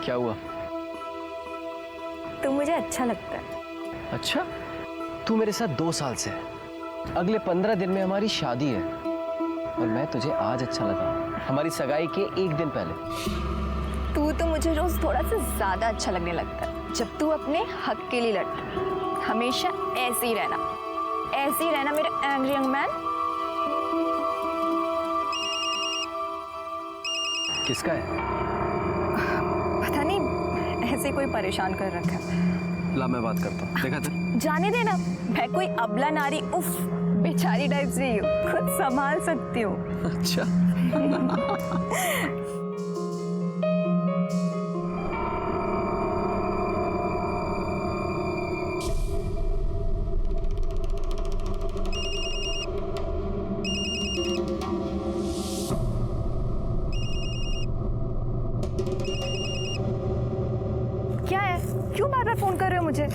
क्या हुआ? तू मुझे अच्छा लगता है। अच्छा, तू मेरे साथ 2 साल से है। अगले 15 दिन में हमारी शादी है और मैं तुझे आज अच्छा लगा, हमारी सगाई के 1 दिन पहले। तू तो मुझे रोज थोड़ा सा ज्यादा अच्छा लगने लगता है जब तू अपने हक के लिए लड़ता है। हमेशा ऐसे ही रहना मेरे एंग्री यंग मैन। किसका है? पता नहीं, ऐसे कोई परेशान कर रखा है। ला मैं बात करता हूँ, देखा था? जाने देना, मैं कोई अबला नारी उफ बेचारी टाइप से ही हूँ, खुद संभाल सकती हूँ। अच्छा। क्या है, क्यों बार बार फोन कर रहे हो मुझे?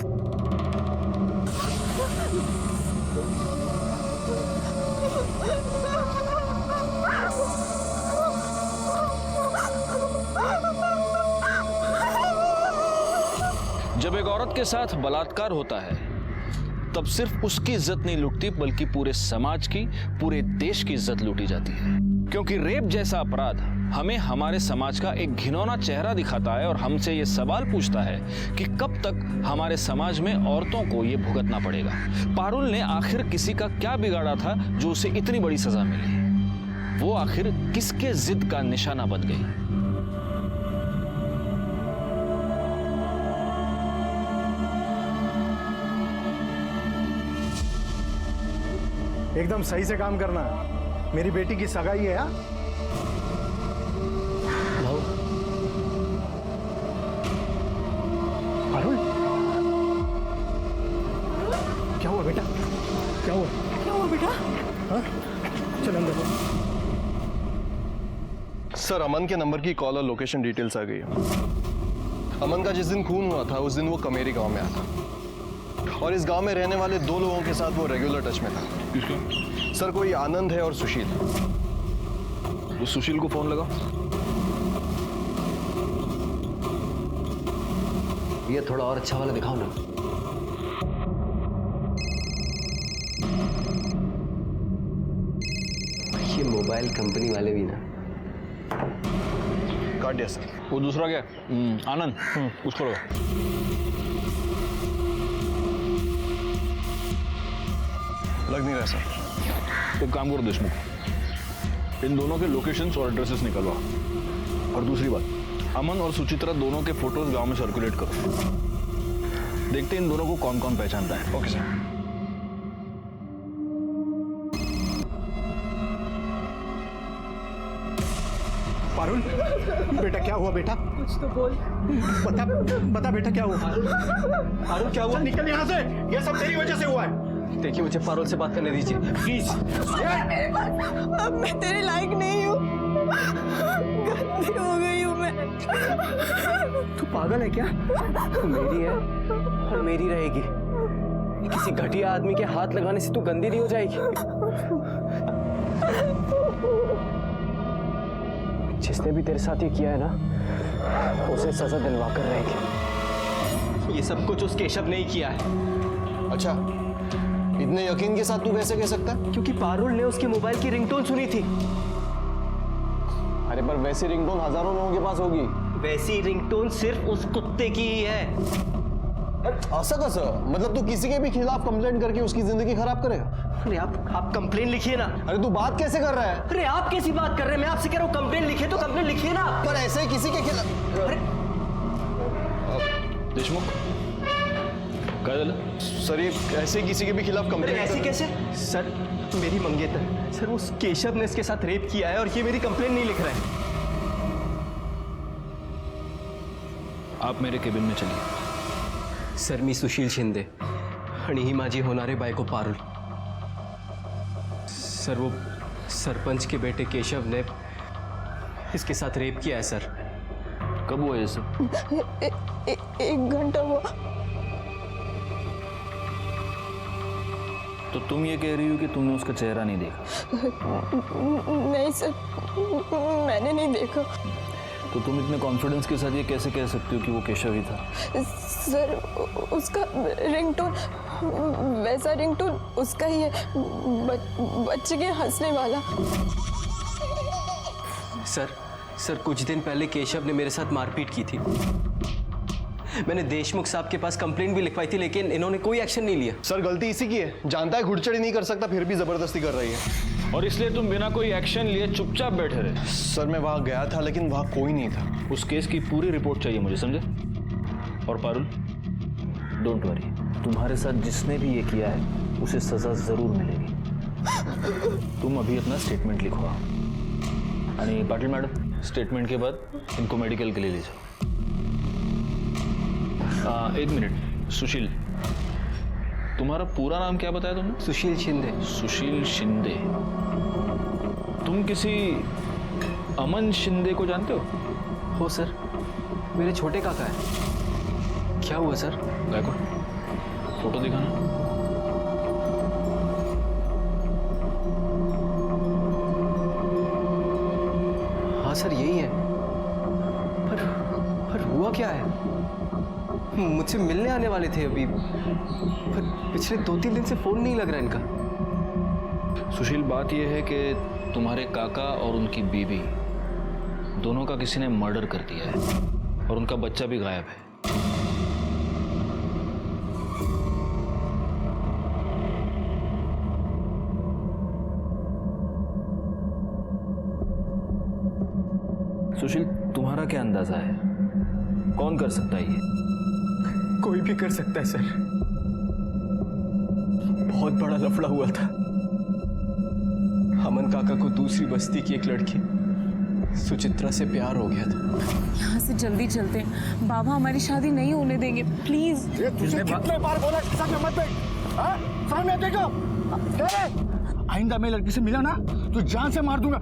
जब एक औरत के साथ बलात्कार होता है तब सिर्फ उसकी इज्जत नहीं लूटती बल्कि पूरे समाज की, पूरे देश की इज्जत लूटी जाती है। क्योंकि रेप जैसा अपराध हमें हमारे समाज का एक घिनौना चेहरा दिखाता है और हमसे ये सवाल पूछता है कि कब तक हमारे समाज में औरतों को ये भुगतना पड़ेगा। पारुल ने आखिर किसी का क्या बिगाड़ा था जो उसे इतनी बड़ी सजा मिली? वो आखिर किसके जिद का निशाना बन गई? एकदम सही से काम करना है। मेरी बेटी की सगाई है यार। पारुल, क्या हुआ बेटा? क्या हुआ बेटा? हाँ, चल अंदर। सर, अमन के नंबर की कॉल और लोकेशन डिटेल्स आ गई है। अमन का जिस दिन खून हुआ था उस दिन वो कमेरी गांव में आया था और इस गांव में रहने वाले 2 लोगों के साथ वो रेगुलर टच में था। किसका? सर, कोई आनंद है और सुशील। वो सुशील को फोन लगा। ये थोड़ा और अच्छा वाला दिखाओ ना। ये मोबाइल कंपनी वाले भी ना। काट दिया सर। वो दूसरा क्या? आनंद, उसको लगा। लग नहीं रहा सर। एक काम करो देशमुख, इन दोनों के लोकेशंस और एड्रेसेस निकलवा। और दूसरी बात, अमन और सुचित्रा दोनों के फोटोज गांव में सर्कुलेट करो। देखते हैं इन दोनों को कौन कौन पहचानता है। Okay sir. पारुल, बेटा क्या हुआ बेटा? कुछ तो बोल। बता बेटा क्या हुआ? पारुल क्या हुआ? निकल यहाँ से, ये सब तेरी वजह से हुआ है। देखिए, मुझे पारुल से बात करने दीजिए प्लीज। मेरे पास, अब मैं तेरे लायक नहीं हूँ, गंदी हो गई हूँ मैं। तू पागल है क्या? तू मेरी है और मेरी रहेगी। किसी घटिया आदमी के हाथ लगाने से तू गंदी नहीं हो जाएगी। जिसने भी तेरे साथ ये किया है ना, उसे सजा दिलवा कर रहेगी। ये सब कुछ उस केशव ने ही किया है। अच्छा, इतने यकीन के साथ तू कैसे कह सकता है? क्योंकि पारुल ने उसके मोबाइल की रिंगटोन सुनी थी। अरे पर वैसी रिंगटोन हजारों लोगों के पास होगी। वैसी रिंगटोन सिर्फ उस कुत्ते की ही है। ऐसा कैसा? मतलब तू किसी के भी खिलाफ कंप्लेंट करके उसकी जिंदगी खराब करेगा? अरे आप कंप्लेन लिखिए ना। अरे तू बात कैसे कर रहा है? अरे आप कैसी बात कर रहे हैं? मैं आपसे कह रहा हूँ कंप्लेन लिखिए तो कंप्लेन लिखिए ना। पर ऐसे ही किसी के खिलाफ। अरे देशमुख, क्या झालं? सर, ये ऐसे किसी के भी खिलाफ अरे कंप्लेंट ऐसी कैसे? सर, मेरी मंगेतर सर, उस केशव ने इसके साथ रेप किया है और ये मेरी कंप्लेन नहीं लिख रहा है। आप मेरे केबिन में चलिए। सर, मी सुशील शिंदे आणि ही माझी होणारे बायको पारुल। सर, वो सरपंच के बेटे केशव ने इसके साथ रेप किया है सर। कब हुआ ये सब? 1 घंटा हुआ। तो तुम ये कह रही हो कि तुमने उसका चेहरा नहीं देखा? नहीं सर, मैंने नहीं देखा। तो तो तुम इतने कॉन्फिडेंस के साथ ये कैसे कह सकते हो कि वो केशव ही था? सर उसका रिंगटोन, वैसा रिंगटोन उसका ही है, बच्चे के हंसने वाला। सर कुछ दिन पहले केशव ने मेरे साथ मारपीट की थी। मैंने देशमुख साहब के पास कंप्लेंट भी लिखवाई थी, लेकिन इन्होंने कोई एक्शन नहीं लिया। सर गलती इसी की है, जानता है घुड़चड़ी नहीं कर सकता फिर भी जबरदस्ती कर रही है। और इसलिए तुम बिना कोई एक्शन लिए चुपचाप बैठे रहे। सर मैं वहां गया था लेकिन वहां कोई नहीं था। उस केस की पूरी रिपोर्ट चाहिए मुझे, समझे? और पारुल, डोंट वरी, तुम्हारे साथ जिसने भी ये किया है उसे सजा जरूर मिलेगी। तुम अभी अपना स्टेटमेंट लिखवाओ। आणि पाटिल मैडम, स्टेटमेंट के बाद इनको मेडिकल के लिए ले जाओ। 1 मिनट, सुशील, तुम्हारा पूरा नाम क्या बताया तुमने? सुशील शिंदे। सुशील शिंदे। तुम किसी अमन शिंदे को जानते हो सर, मेरे छोटे काका है। क्या हुआ सर? देखो, फोटो दिखाना। हाँ सर यही है। पर हुआ क्या है? मुझसे मिलने आने वाले थे अभी, पर पिछले 2-3 दिन से फोन नहीं लग रहा इनका। सुशील, बात यह है कि तुम्हारे काका और उनकी बीवी दोनों का किसी ने मर्डर कर दिया है और उनका बच्चा भी गायब है। सुशील, तुम्हारा क्या अंदाजा है, कौन कर सकता है ये? कोई भी कर सकता है सर। बहुत बड़ा लफड़ा हुआ था। अमन काका को दूसरी बस्ती की एक लड़की सुचित्रा से प्यार हो गया था। यहाँ से जल्दी चलते हैं, बाबा हमारी शादी नहीं होने देंगे, प्लीज। तुझे कितने बार बोला साथ में मत बैठ? हाँ? सामने देखो। आइंदा मैं लड़की से मिला ना तो जान से मार दूंगा।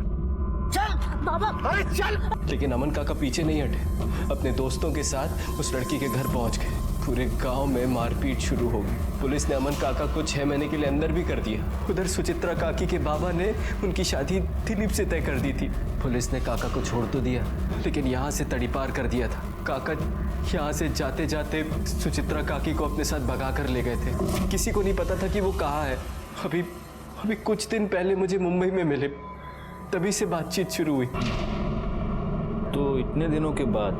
चल बाबा, अरे चल। लेकिन अमन काका पीछे नहीं हटे, अपने दोस्तों के साथ उस लड़की के घर पहुंच गए। पूरे गांव में मारपीट शुरू हो गई। पुलिस ने अमन काका को 6 महीने के लिए अंदर भी कर दिया। उधर सुचित्रा काकी के बाबा ने उनकी शादी दिलीप से तय कर दी थी। पुलिस ने काका को छोड़ तो दिया, लेकिन यहाँ से तड़ीपार कर दिया था। काका यहाँ से जाते जाते सुचित्रा काकी को अपने साथ भगा कर ले गए थे। किसी को नहीं पता था कि वो कहाँ है। अभी कुछ दिन पहले मुझे मुंबई में मिले, तभी से बातचीत शुरू हुई। तो इतने दिनों के बाद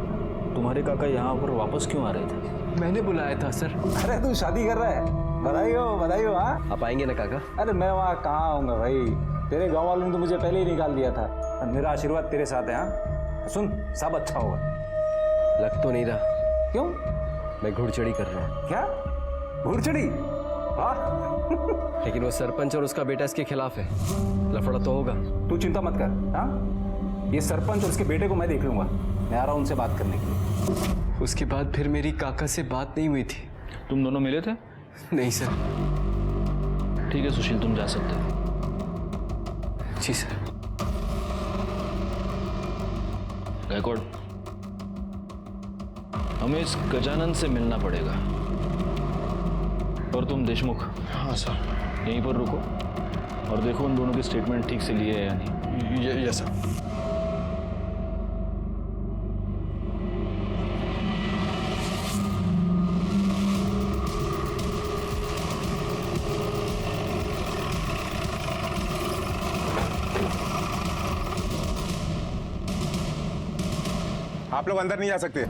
तुम्हारे काका यहाँ पर वापस क्यों आ रहे थे? मैंने बुलाया था सर। अरे तू शादी कर रहा है, बधाई हो हाँ। आप आएंगे ना काका? अरे मैं वहाँ कहाँ आऊँगा भाई, तेरे गांव वालों ने तो मुझे पहले ही निकाल दिया था। और मेरा आशीर्वाद तेरे साथ है। हाँ सुन, सब अच्छा होगा। लग तो नहीं रहा। क्यों? मैं घुड़चड़ी कर रहा हूँ। क्या घुड़चड़ी? हाँ लेकिन वो सरपंच और उसका बेटा इसके खिलाफ है, लफड़ा तो होगा। तू चिंता मत कर। हाँ, ये सरपंच और उसके बेटे को मैं देख लूंगा। मैं आ रहा हूँ उनसे बात करने के लिए। उसके बाद फिर मेरी काका से बात नहीं हुई थी। तुम दोनों मिले थे? नहीं सर। ठीक है सुशील, तुम जा सकते हो। जी सर। गायकवाड़, हमें इस गजानन से मिलना पड़ेगा। और तुम देशमुख, हाँ सर। यहीं पर रुको और देखो उन दोनों के स्टेटमेंट ठीक से लिए है या नहीं। Yes sir. आप लोग अंदर नहीं जा सकते।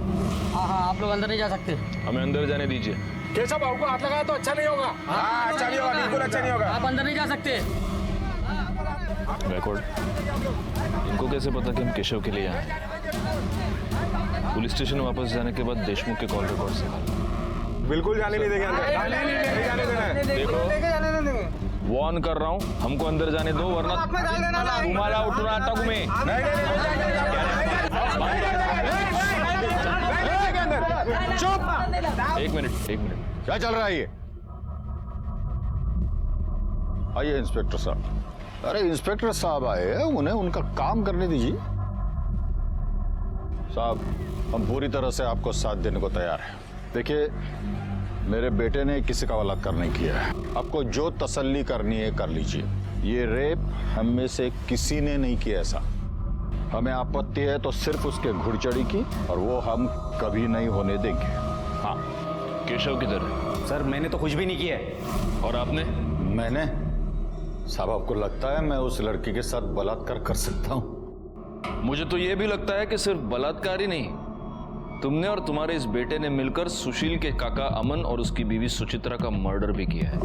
हाँ आप लोग अंदर नहीं जा सकते। हमें अंदर जाने दीजिए। केशव बाबू को हाथ लगाया तो अच्छा नहीं होगा। हाँ अच्छा नहीं होगा, बिल्कुल अच्छा नहीं होगा। आप अंदर नहीं जा सकते। गायकवाड़, इनको कैसे पता कि हम केशव के लिए आए? पुलिस स्टेशन वापस जाने के बाद देशमुख के कॉल रिकॉर्ड से बिल्कुल जाने नहीं देंगे अंदर। नहीं जाने देना है। देखो, वॉर्न कर रहा हूँ, हमको अंदर जाने दो वरना तुम्हारा उठना टक में। चुप। एक मिनट। क्या चल रहा है ये? आइए इंस्पेक्टर साहब। अरे इंस्पेक्टर साहब आए हैं, उन्हें उनका काम करने दीजिए। साहब, हम पूरी तरह से आपको साथ देने को तैयार हैं। देखिए, मेरे बेटे ने किसी का बलात्कार नहीं किया है। आपको जो तसल्ली करनी है कर लीजिए। ये रेप हम में से किसी ने नहीं किया ऐसा। हमें आपत्ति है तो सिर्फ उसके घुड़चढ़ी की, और वो हम कभी नहीं होने देंगे। हाँ। केशव किधर है? सर मैंने तो कुछ भी नहीं किया है। और आपने? मैंने? साहब आपको लगता है मैं उस लड़की के साथ बलात्कार कर सकता हूँ? मुझे तो यह भी लगता है कि सिर्फ बलात्कार ही नहीं, तुमने और तुम्हारे इस बेटे ने मिलकर सुशील के काका अमन और उसकी बीवी सुचित्रा का मर्डर भी किया है।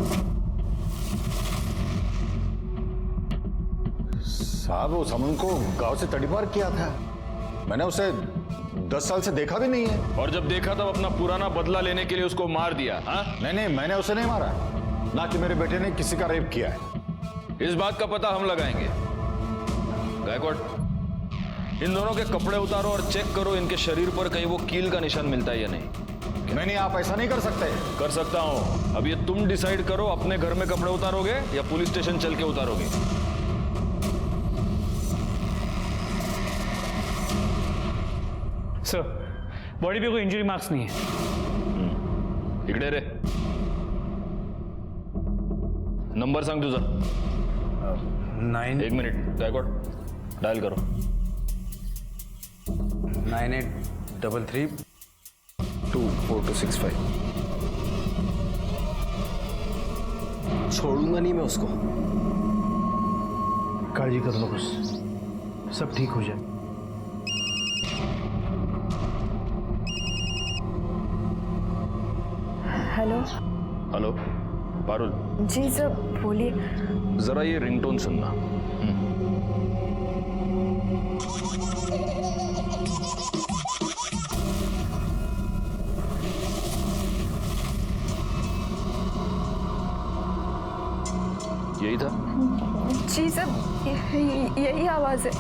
साहब उस अमन को गांव से तड़ीपार किया था, मैंने उसे 10 साल से देखा भी नहीं है। और जब देखा तब अपना पुराना बदला लेने के लिए उसको मार दिया। हाँ? नहीं, मैंने उसे नहीं मारा, ना कि मेरे बेटे ने किसी का रेप किया है। इस बात का पता हम लगाएंगे। गायकवाड़, इन दोनों के कपड़े उतारो और चेक करो इनके शरीर पर कहीं वो कील का निशान मिलता है या नहीं। नहीं, आप ऐसा नहीं कर सकते। कर सकता हूं। अब ये तुम डिसाइड करो, अपने घर में कपड़े उतारोगे या पुलिस स्टेशन चल के उतारोगे। सर, बॉडी पे कोई इंजरी मार्क्स नहीं है। इकडे रे, नंबर सांग तुझा। 9 1 मिनिट गायकवाड़, डायल करो। 9833-24265। छोड़ूंगा नहीं मैं उसको। काळजी करू नकोस, सब ठीक हो जाए। हेलो। हेलो पारुल। जी सर बोलिए। जरा ये रिंगटोन सुनना। यही था? जी सर, यही आवाज है।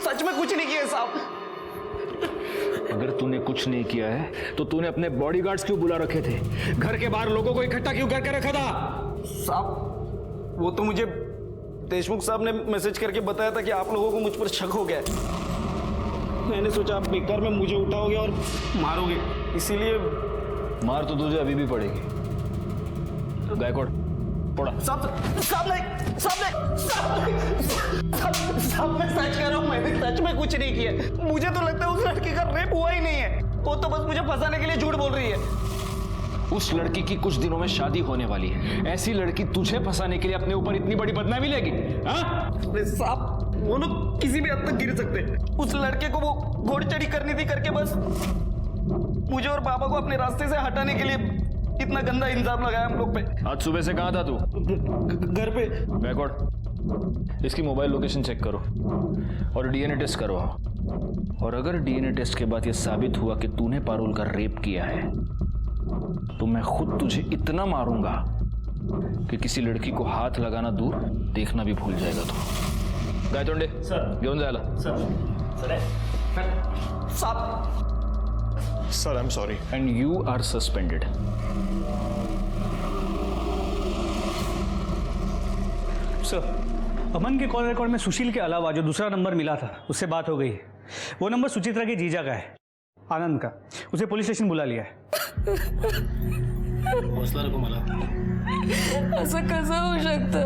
सच में कुछ नहीं किया साहब। अगर तूने कुछ नहीं किया है तो तूने अपने बॉडीगार्ड्स क्यों बुला रखे थे? घर के बाहर लोगों को इकट्ठा क्यों करके रखा था? साहब वो तो मुझे देशमुख साहब ने मैसेज करके बताया था कि आप लोगों को मुझ पर शक हो गया है। मैंने सोचा आप बेकार में मुझे उठाओगे और मारोगे, इसीलिए। मार तो तुझे अभी भी पड़ेगी। गायकवाड़ पड़ा। साहब मैं सच कह रहा हूँ, मैंने सच में कुछ नहीं किया। मुझे तो लगता है उस लड़की का रेप हुआ ही नहीं है, वो तो बस मुझे फंसाने के लिए झूठ बोल रही है। उस लड़की की कुछ दिनों में शादी होने वाली है, ऐसी लड़की तुझे फंसाने के लिए अपने ऊपर इतनी बड़ी बदनामी लेगी? हाँ? साहब वो लोग किसी भी हद तक गिर सकते हैं। उस लड़के को वो घोड़चढ़ी करनी थी करके बस मुझे और बाबा को अपने रास्ते से हटाने के लिए इतना गंदा इल्जाम लगाया हम लोग पे। आज सुबह से कहाँ था तू? घर पे। गायकवाड़, इसकी मोबाइल लोकेशन चेक करो और डीएनए टेस्ट करवाओ। और अगर डीएनए टेस्ट के बाद यह साबित हुआ कि तूने पारुल का रेप किया है तो मैं खुद तुझे इतना मारूंगा कि किसी लड़की को हाथ लगाना दूर, देखना भी भूल जाएगा तू। गायतोंडे घेऊन जायला। Sir I am sorry. And you are suspended. Sir, Aman के कॉल रिकॉर्ड में सुशील के अलावा जो दूसरा नंबर मिला था उससे बात हो गई है। वो नंबर सुचित्रा के जीजा का है, आनंद का। उसे पुलिस स्टेशन बुला लिया है। हौसला रखो मला। असं कसं होऊ शकतं?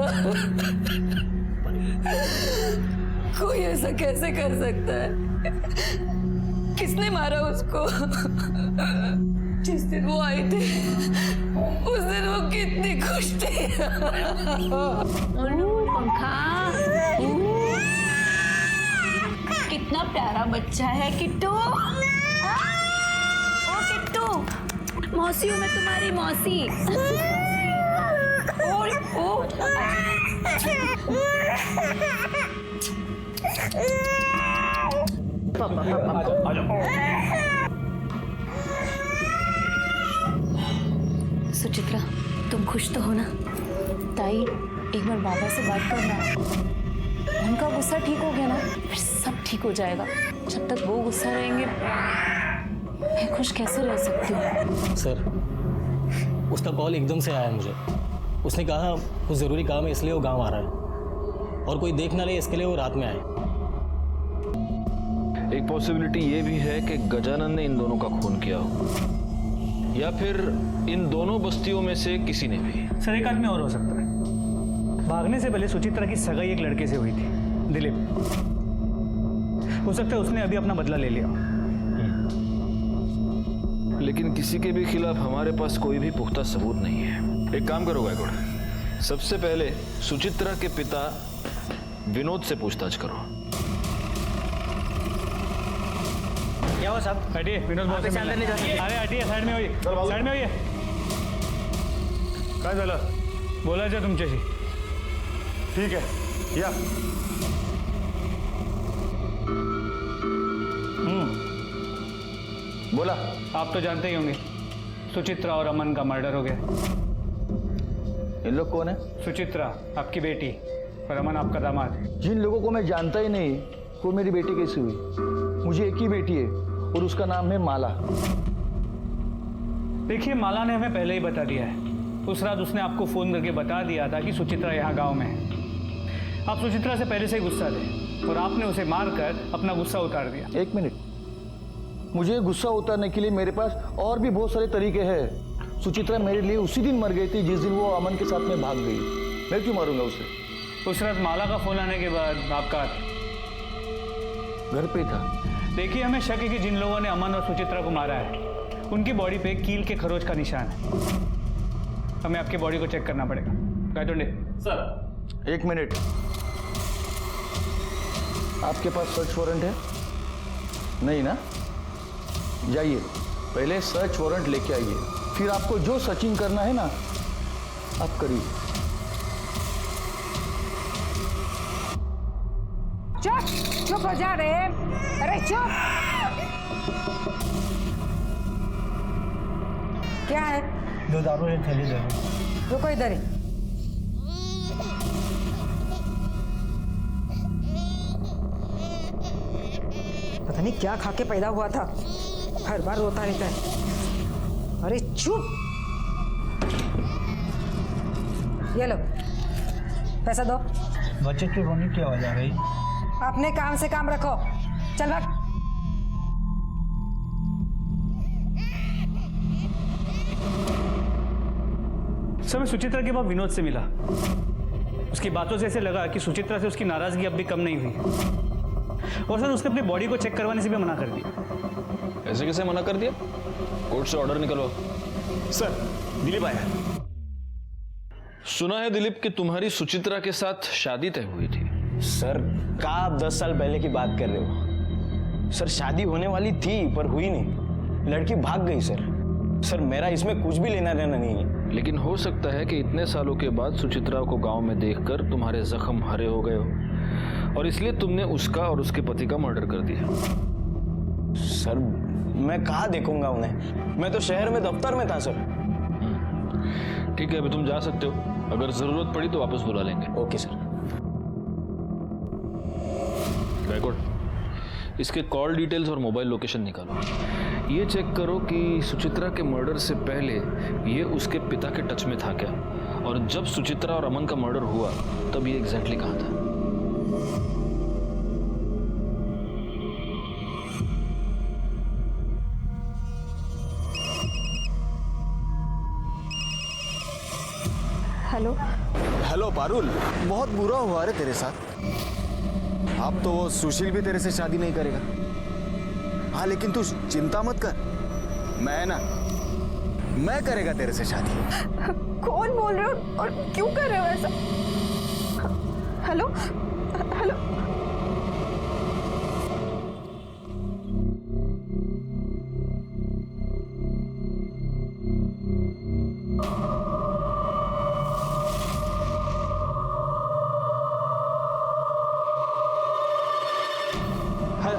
कोई ऐसा कैसे कर सकता है? किसने मारा उसको? जिस दिन वो आए थे उस दिन वो कितनी खुश थी। पंखा कितना प्यारा बच्चा है किट्टू। ओ किट्टू, मौसी हूँ मैं, तुम्हारी मौसी। सुचित्रा, तुम खुश तो हो ना? ताई, एक बार बाबा से बात करना, उनका गुस्सा ठीक हो गया ना, फिर सब ठीक हो जाएगा। जब तक वो गुस्सा रहेंगे मैं खुश कैसे रह सकती हूँ? सर, उसका कॉल एकदम से आया मुझे। उसने कहा कुछ ज़रूरी काम है इसलिए वो गांव आ रहा है, और कोई देख ना ले इसके लिए वो रात में आए। एक पॉसिबिलिटी ये भी है कि गजानन ने इन दोनों का खून किया हो। या फिर इन दोनों बस्तियों में से किसी ने भी? सर एक आदमी और हो सकता है। भागने से पहले सुचित्रा की सगाई एक लड़के से हुई थी, दिलीप। हो सकता है उसने अभी अपना बदला ले लिया। लेकिन किसी के भी खिलाफ हमारे पास कोई भी पुख्ता सबूत नहीं है। एक काम करो गायकवाड़, सबसे पहले सुचित्रा के पिता विनोद से पूछताछ करो। क्या हुआ साहब? हटिए, विनोद बहुत से अंदर नहीं जा सकते। अरे हटिए, साइड में होइए, साइड में होइए। काय झालं? बोलायचं तुमच्याशी। ठीक है, या। बोला। आप तो जानते ही होंगे, सुचित्रा और अमन का मर्डर हो गया। इन लोग कौन है? सुचित्रा आपकी बेटी और अमन आपका दामाद। जिन लोगों को मैं जानता ही नहीं, वो मेरी बेटी कैसी हुई? मुझे एक ही बेटी है और उसका नाम है माला। देखिए, माला ने हमें पहले ही बता दिया है। उस रात उसने आपको फोन करके बता दिया था कि सुचित्रा यहाँ गांव में है। आप सुचित्रा से पहले से ही गुस्सा थे और आपने उसे मारकर अपना गुस्सा उतार दिया। एक मिनट, मुझे गुस्सा उतारने के लिए मेरे पास और भी बहुत सारे तरीके हैं। सुचित्रा मेरे लिए उसी दिन मर गई थी जिस दिन वो अमन के साथ में भाग गई। मैं क्यों मारूंगा उसे? उस रात माला का फोन आने के बाद आपका घर पे था। देखिए, हमें शक है कि जिन लोगों ने अमन और सुचित्रा को मारा है उनकी बॉडी पे कील के खरोच का निशान है। हमें आपकी बॉडी को चेक करना पड़ेगा। गायतोंडे सर, एक मिनट। आपके पास सर्च वारंट है? नहीं ना? जाइए, पहले सर्च वारंट लेके आइए, फिर आपको जो सर्चिंग करना है ना आप करिए। चुप चुप हो जा रहे। अरे चुप। क्या है? 2 दारू एक थैली दे। रुको इधर ही। पता नहीं क्या खा के पैदा हुआ था, हर बार रोता रहता है। अरे चुप। ये लो, पैसा दो। बच्चे की रोने की आवाज आ रही। अपने काम से काम रखो। चल भाग। सर, मैं सुचित्रा के बाद विनोद से मिला। उसकी बातों से ऐसे लगा कि सुचित्रा से उसकी नाराजगी अब भी कम नहीं हुई। और सर, उसने अपनी बॉडी को चेक करवाने से भी मना कर दिया। ऐसे कैसे मना कर दिया? कोर्ट से ऑर्डर निकलवाओ। सर, दिलीप आया। सुना है दिलीप कि तुम्हारी सुचित्रा के साथ शादी तय हुई थी। सर, कहा आप 10 साल पहले की बात कर रहे हो? सर, शादी होने वाली थी पर हुई नहीं। लड़की भाग गई सर। सर, मेरा इसमें कुछ भी लेना देना नहीं है। लेकिन हो सकता है कि इतने सालों के बाद सुचित्रा को गांव में देखकर तुम्हारे जख्म हरे हो गए हो और इसलिए तुमने उसका और उसके पति का मर्डर कर दिया। सर, मैं कहाँ देखूंगा उन्हें? मैं तो शहर में दफ्तर में था सर। ठीक है, अभी तुम जा सकते हो। अगर जरूरत पड़ी तो वापस बुला लेंगे। Okay sir. गायकवाड़, इसके कॉल डिटेल्स और मोबाइल लोकेशन निकालो। ये चेक करो कि सुचित्रा के मर्डर से पहले ये उसके पिता के टच में था क्या, और जब सुचित्रा और अमन का मर्डर हुआ तब ये एग्जैक्टली कहाँ था। हेलो। हेलो पारुल, बहुत बुरा हुआ रे तेरे साथ। अब तो वो सुशील भी तेरे से शादी नहीं करेगा। हाँ, लेकिन तू चिंता मत कर, मैं करेगा तेरे से शादी। कौन बोल रहे हो और क्यों कर रहे हो ऐसा? Hello hello.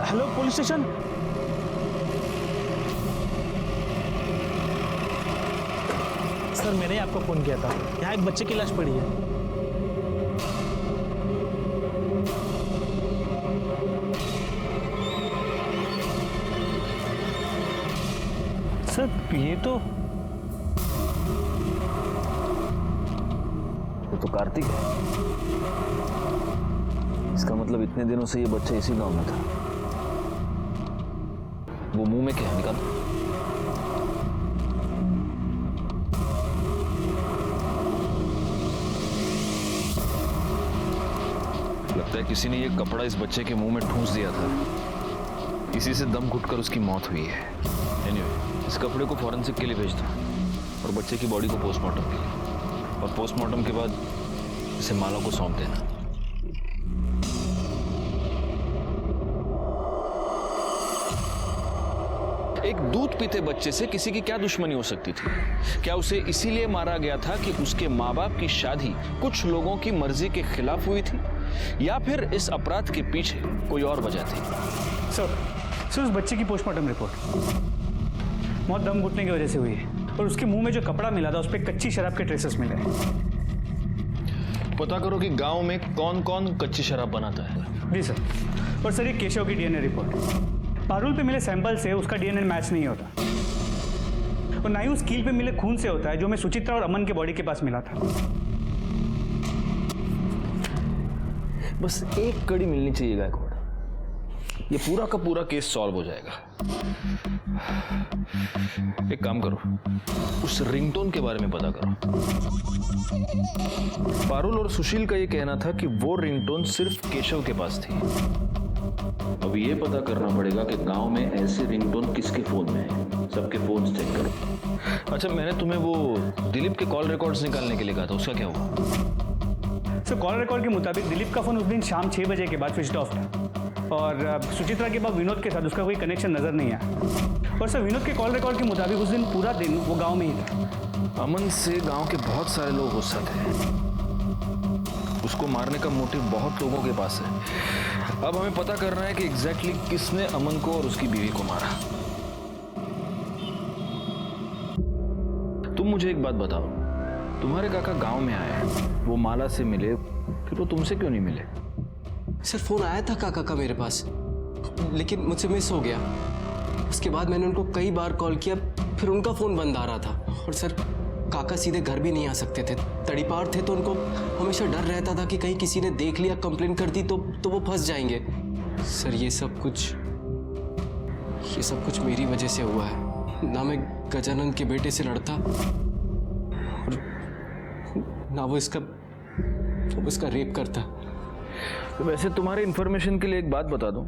Hello, police station. Sir, मैंने ही आपको फ़ोन किया था। यहाँ एक बच्चे की लाश पड़ी है। सर, ये तो कार्तिक है। इसका मतलब इतने दिनों से ये बच्चा इसी गांव में था। वो मुंह में क्या है, निकाल। लगता है किसी ने ये कपड़ा इस बच्चे के मुंह में ठूंस दिया था, इसी से दम घुटकर उसकी मौत हुई है। एनीवे, इस कपड़े को फॉरेंसिक के लिए भेज दो और बच्चे की बॉडी को पोस्टमार्टम के लिए, और पोस्टमार्टम के बाद इसे माला को सौंप देना। एक दूध पीते बच्चे से किसी की क्या दुश्मनी हो सकती थी? क्या उसे इसीलिए मारा गया था कि उसके माँ बाप की शादी कुछ लोगों की मर्जी के खिलाफ हुई थी, या फिर इस अपराध के पीछे कोई और वजह थी? सर उस बच्चे की पोस्टमार्टम रिपोर्ट मौत दम घुटने की वजह से हुई है, और उसके मुंह में जो कपड़ा मिला था उस पर कच्ची शराब के ट्रेसेस मिले। पता करो कि गांव में कौन कौन कच्ची शराब बनाता है। जी सर। और सर ये केशव की डीएनए रिपोर्ट, पारुल पे मिले सैंपल से उसका डीएनए मैच नहीं होता, और ना ही उस कील पे मिले खून से होता है जो हमें सुचित्रा और अमन के बॉडी के पास मिला था। बस एक कड़ी मिलनी चाहिए गायकवाड़, ये पूरा का पूरा केस सॉल्व हो जाएगा। एक काम करो, उस रिंगटोन के बारे में पता करो। पारुल और सुशील का ये कहना था कि वो रिंगटोन सिर्फ केशव के पास थी। अब ये पता करना पड़ेगा कि गांव में ऐसे रिंगटोन किसके फोन में है। सबके फोन चेक करो। अच्छा, मैंने तुम्हें वो दिलीप के कॉल रिकॉर्ड्स निकालने के लिए कहा था, उसका क्या हुआ? सर कॉल रिकॉर्ड के मुताबिक दिलीप का फोन उस दिन शाम 6 बजे के बाद स्विच ऑफ था, और सुचित्रा के बाद विनोद के साथ उसका कोई कनेक्शन नजर नहीं आया। और सर विनोद के कॉल रिकॉर्ड के मुताबिक उस दिन पूरा दिन वो गाँव में ही था। अमन से गाँव के बहुत सारे लोग गुस्सा थे, उसको मारने का मोटिव बहुत लोगों के पास है। अब हमें पता करना है कि एग्जैक्टली किसने अमन को और उसकी बीवी को मारा। तुम मुझे एक बात बताओ, तुम्हारे काका गांव में आए, वो माला से मिले, फिर वो तुमसे क्यों नहीं मिले? सर फोन आया था काका का मेरे पास, लेकिन मुझसे मिस हो गया। उसके बाद मैंने उनको कई बार कॉल किया, फिर उनका फोन बंद आ रहा था। और सर काका सीधे घर भी नहीं आ सकते थे, तड़ीपार थे, तो उनको हमेशा डर रहता था कि कहीं किसी ने देख लिया, कंप्लेंट कर दी तो वो फंस जाएंगे। सर ये सब कुछ मेरी वजह से हुआ है। ना मैं गजानन के बेटे से लड़ता, और ना वो इसका रेप करता। तो वैसे तुम्हारे इंफॉर्मेशन के लिए एक बात बता दूं,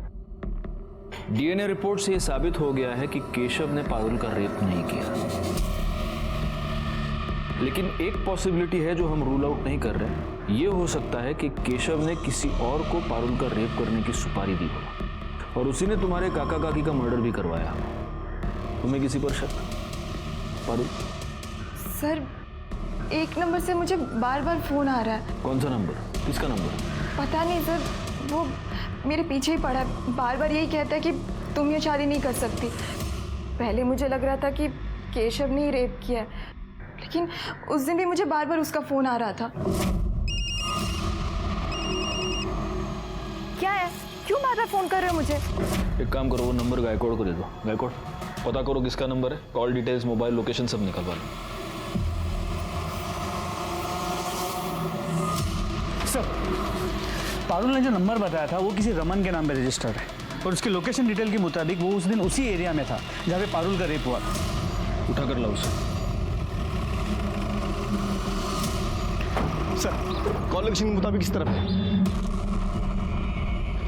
डीएनए रिपोर्ट से यह साबित हो गया है कि केशव ने पारुल का रेप नहीं किया। लेकिन एक पॉसिबिलिटी है जो हम रूल आउट नहीं कर रहे। ये हो सकता है कि केशव ने किसी और को पारुल का रेप करने की सुपारी दी हो, और उसी ने तुम्हारे काका काकी का मर्डर भी करवाया। तुम्हें किसी पर शक? पारुल? सर 1 नंबर से मुझे बार बार फोन आ रहा है। कौन सा नंबर? किसका नंबर? पता नहीं सर, वो मेरे पीछे ही पड़ा है, बार बार यही कहता है कि तुम ये शादी नहीं कर सकती। पहले मुझे लग रहा था कि केशव ने ही रेप किया है, लेकिन उस दिन भी मुझे बार बार उसका फोन आ रहा था। क्या है, क्यों बार बार फोन कर रहे हो मुझे? एक काम करो, वो नंबर गायकवाड़ को दे दो। गायकवाड़ पता करो किसका नंबर है, कॉल डिटेल्स, मोबाइल लोकेशन सब निकलवा लो। सर पारुल ने जो नंबर बताया था वो किसी रमन के नाम पे रजिस्टर्ड है, और उसके लोकेशन डिटेल के मुताबिक वो उस दिन उसी एरिया में था जहाँ पे पारुल का रेप हुआ था। उठा कर लाओ उसे। सर कॉल लोकेशन के मुताबिक किस तरफ है?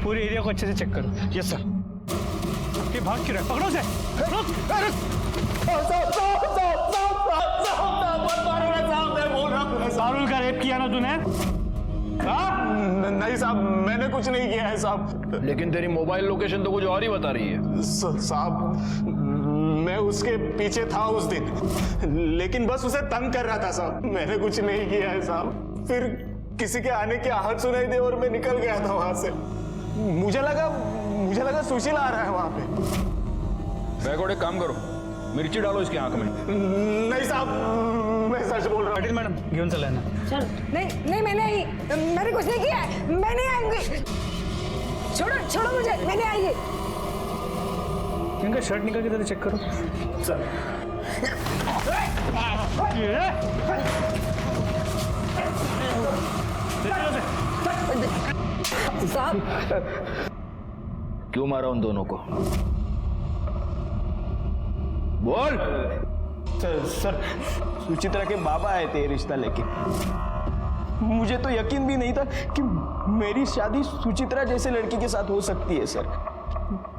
पूरे एरिया को अच्छे से चेक करो। Yes sir. ये भाग क्यों रहा है? पकड़ो उसे। पारुल का रेप किया ना तूने? नहीं साहब, मैंने कुछ नहीं किया है साहब। लेकिन तेरी मोबाइल लोकेशन तो कुछ और ही बता रही है। साहब मैं उसके पीछे था उस दिन, लेकिन बस उसे तंग कर रहा था साहब, मैंने कुछ नहीं किया है साहब। फिर किसी के आने की आहट सुनाई दी और मैं निकल गया था वहां से। मुझे लगा सुशील आ रहा है वहां पे। गायकवाड़ एक काम करो, मिर्ची डालो इसकी आंख में। नहीं साहब, मैं सच बोल रहा हूँ। मैडम घेऊन चला ना। नहीं मैंने कुछ नहीं किया है, मैं नहीं आऊंगी। छोड़ो मुझे, मैं नहीं आएंगी। इनका शर्ट निकाल के जरा चेक करो। सर साहब क्यों मारा उन दोनों को? बोल। सर सुचित्रा के बाबा आए थे रिश्ता लेके। मुझे तो यकीन भी नहीं था कि मेरी शादी सुचित्रा जैसे लड़की के साथ हो सकती है सर।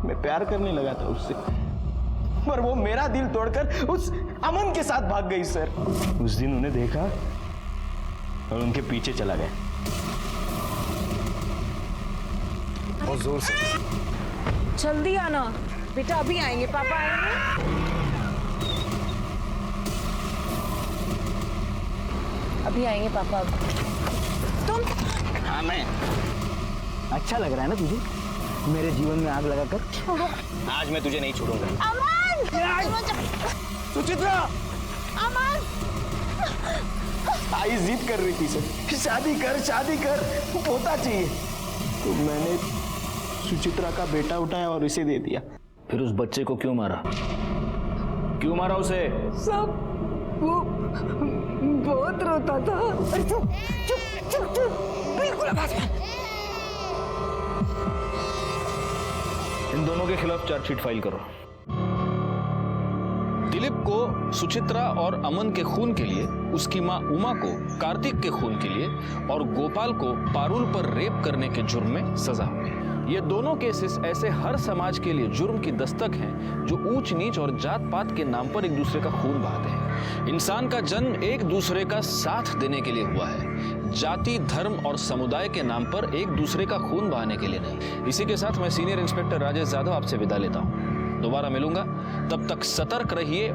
मैं प्यार करने लगा था उससे, पर वो मेरा दिल तोड़कर उस अमन के साथ भाग गई सर। उस दिन उन्हें देखा और उनके पीछे चला गया। और जोर से। जल्दी आना बेटा, अभी आएंगे, पापा आएंगे। अभी आएंगे पापा। तुम? हाँ मैं। अच्छा लग रहा है ना तुझे मेरे जीवन में आग लगाकर? आज मैं तुझे नहीं छोड़ूंगा। अमन! सुचित्रा! अमन! आई जिद कर रही थी सर, शादी कर होता चाहिए, तो मैंने सुचित्रा का बेटा उठाया और इसे दे दिया। फिर उस बच्चे को क्यों मारा? क्यों मारा उसे? सब वो बहुत रोता था। चुप चुप चुप चुप, बिल्कुल आवाज मत। इन दोनों के खिलाफ चार्जशीट फाइल करो। दिलीप को सुचित्रा और अमन के खून के लिए, उसकी मां उमा को कार्तिक के खून के लिए और गोपाल को पारुल पर रेप करने के जुर्म में सजा हुई। ये दोनों केसेस ऐसे हर समाज के लिए जुर्म की दस्तक हैं जो ऊंच नीच और जात पात के नाम पर एक दूसरे का खून बहाते हैं। इंसान का जन्म एक दूसरे का साथ देने के लिए हुआ है, जाति, धर्म और समुदाय के नाम पर एक दूसरे का खून बहाने के लिए नहीं। इसी के साथ मैं सीनियर इंस्पेक्टर राजेश यादव आपसे विदा लेता हूँ। दोबारा मिलूंगा, तब तक सतर्क रहिए।